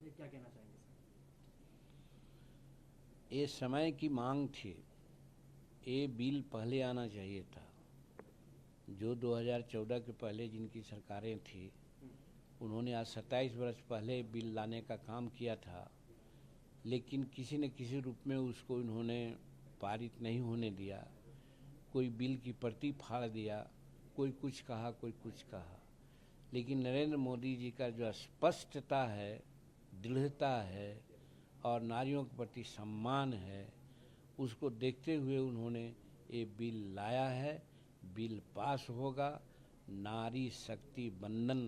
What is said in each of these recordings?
ये क्या कहना चाहेंगे सर? ये समय की मांग थी। ये बिल पहले आना चाहिए था। जो 2014 के पहले जिनकी सरकारें थी उन्होंने आज 27 वर्ष पहले बिल लाने का काम किया था, लेकिन किसी न किसी रूप में उसको इन्होंने पारित नहीं होने दिया। कोई बिल की प्रति फाड़ दिया, कोई कुछ कहा, कोई कुछ कहा। लेकिन नरेंद्र मोदी जी का जो स्पष्टता है, दृढ़ता है और नारियों के प्रति सम्मान है, उसको देखते हुए उन्होंने ये बिल लाया है। बिल पास होगा। नारी शक्ति बंधन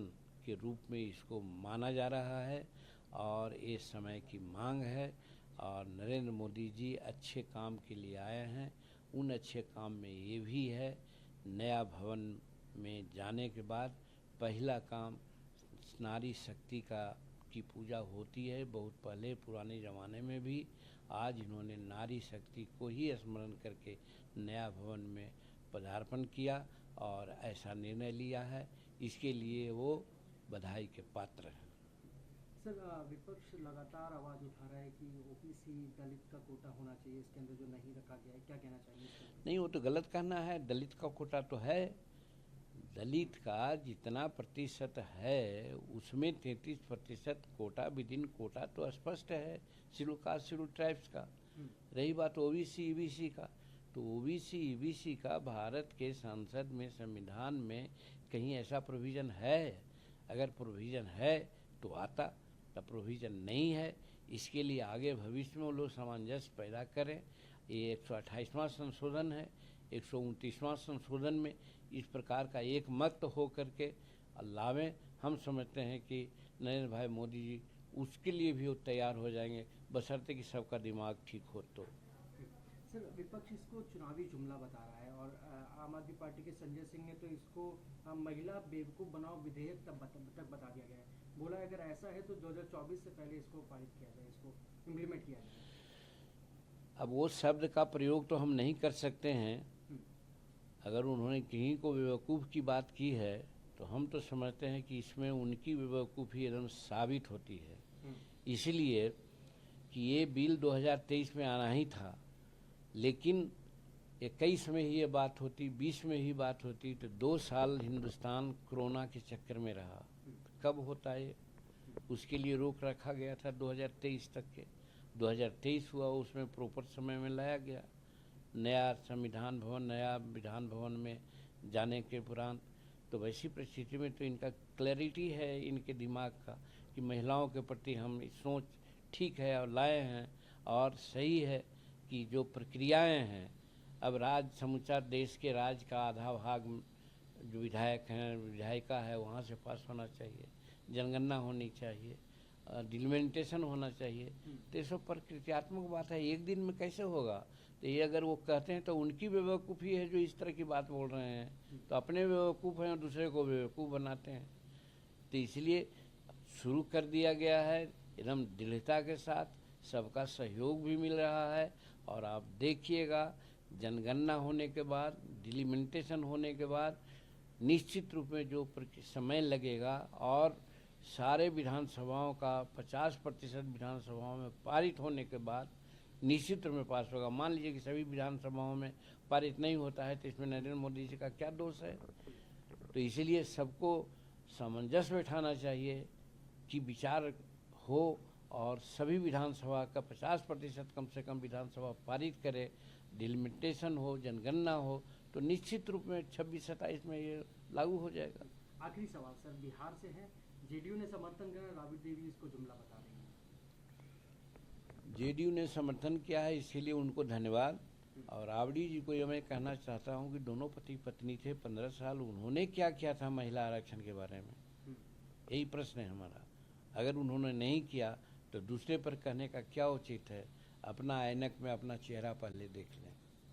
के रूप में इसको माना जा रहा है और ये समय की मांग है। और नरेंद्र मोदी जी अच्छे काम के लिए आए हैं। उन अच्छे काम में ये भी है, नया भवन में जाने के बाद पहला काम नारी शक्ति की पूजा होती है। बहुत पहले पुराने ज़माने में भी। आज इन्होंने नारी शक्ति को ही स्मरण करके नया भवन में पदार्पण किया और ऐसा निर्णय लिया है। इसके लिए वो बधाई के पात्र हैं। सर, विपक्ष लगातार आवाज़ उठा रहा है कि ओबीसी दलित का कोटा होना चाहिए इसके अंदर, जो नहीं रखा गया है। क्या कहना चाहेंगे इसके अंदर? नहीं, वो तो गलत कहना है। दलित का कोटा तो है। दलित का जितना प्रतिशत है उसमें 33% कोटा विद इन कोटा तो स्पष्ट है, शेड्यूल कास्ट शेड्यूल ट्राइब्स का। रही बात ओबीसी ईबीसी का, तो ओबीसी ईबीसी का भारत के संसद में, संविधान में कहीं ऐसा प्रोविज़न है? अगर प्रोविज़न है तो आता, तब प्रोविज़न नहीं है। इसके लिए आगे भविष्य में वो लोग सामंजस्य पैदा करें। ये 128वां संशोधन है। 129वां संशोधन में इस प्रकार का एक मत हो करके लावें। हम समझते हैं कि नरेंद्र भाई मोदी जी उसके लिए भी वो तैयार हो जाएंगे, बशर्ते कि सबका दिमाग ठीक हो तो। सर, विपक्ष इसको चुनावी जुमला बता रहा है और आम आदमी पार्टी के संजय सिंह ने तो इसको महिला बेवकूफ़ बनाओ विधेयक तक बता दिया गया है। बोला अगर ऐसा है तो 2024 से पहले इसको पारित किया जाए, इसको इम्प्लीमेंट किया जाए। अब वो शब्द का प्रयोग तो हम नहीं कर सकते हैं। अगर उन्होंने कहीं को बेवकूफ़ की बात की है तो हम तो समझते हैं कि इसमें उनकी बेवकूफ़ी एकदम साबित होती है। इसलिए कि ये बिल 2023 में आना ही था, लेकिन 21 में ही ये बात होती, 20 में ही बात होती, तो 2 साल हिंदुस्तान कोरोना के चक्कर में रहा। कब होता है? उसके लिए रोक रखा गया था 2023 तक के। 2023 हुआ, उसमें प्रॉपर समय में लाया गया। नया संविधान भवन, नया विधान भवन में जाने के उपरांत तो वैसी परिस्थिति में तो इनका क्लैरिटी है इनके दिमाग का कि महिलाओं के प्रति हम सोच ठीक है और लाए हैं और सही है कि जो प्रक्रियाएं हैं, अब समूचा देश के राज्य का आधा भाग जो विधायक हैं, विधायिका है, वहाँ से पास होना चाहिए, जनगणना होनी चाहिए, डिलिमिटेशन होना चाहिए। तो ये सब प्रकृत्यात्मक बात है, एक दिन में कैसे होगा? तो ये अगर वो कहते हैं तो उनकी बेवकूफ़ी है जो इस तरह की बात बोल रहे हैं। तो अपने बेवकूफ़ हैं और दूसरे को बेवकूफ़ बनाते हैं। तो इसलिए शुरू कर दिया गया है एकदम दृढ़ता के साथ। सबका सहयोग भी मिल रहा है और आप देखिएगा जनगणना होने के बाद, डिलिमिटेशन होने के बाद निश्चित रूप में जो समय लगेगा और सारे विधानसभाओं का 50% विधानसभाओं में पारित होने के बाद निश्चित रूप में पास होगा। मान लीजिए कि सभी विधानसभाओं में पारित नहीं होता है तो इसमें नरेंद्र मोदी जी का क्या दोष है? तो इसीलिए सबको सामंजस्य बैठाना चाहिए कि विचार हो और सभी विधानसभा का 50% कम से कम विधानसभा पारित करे, डिलिमिटेशन हो, जनगणना हो, तो निश्चित रूप में 26-27 में ये लागू हो जाएगा। आखिरी सवाल सर, बिहार से है, जेडीयू ने समर्थन किया, राबड़ी देवी इसको जुमला बता रही है। जेडीयू ने समर्थन किया है, इसके लिए उनको धन्यवाद। और राबड़ी जी को ये मैं कहना चाहता हूँ कि दोनों पति पत्नी थे, 15 साल उन्होंने क्या किया था महिला आरक्षण के बारे में? यही प्रश्न है हमारा। अगर उन्होंने नहीं किया तो दूसरे पर कहने का क्या उचित है? अपना ऐनक में अपना चेहरा पहले देख लें।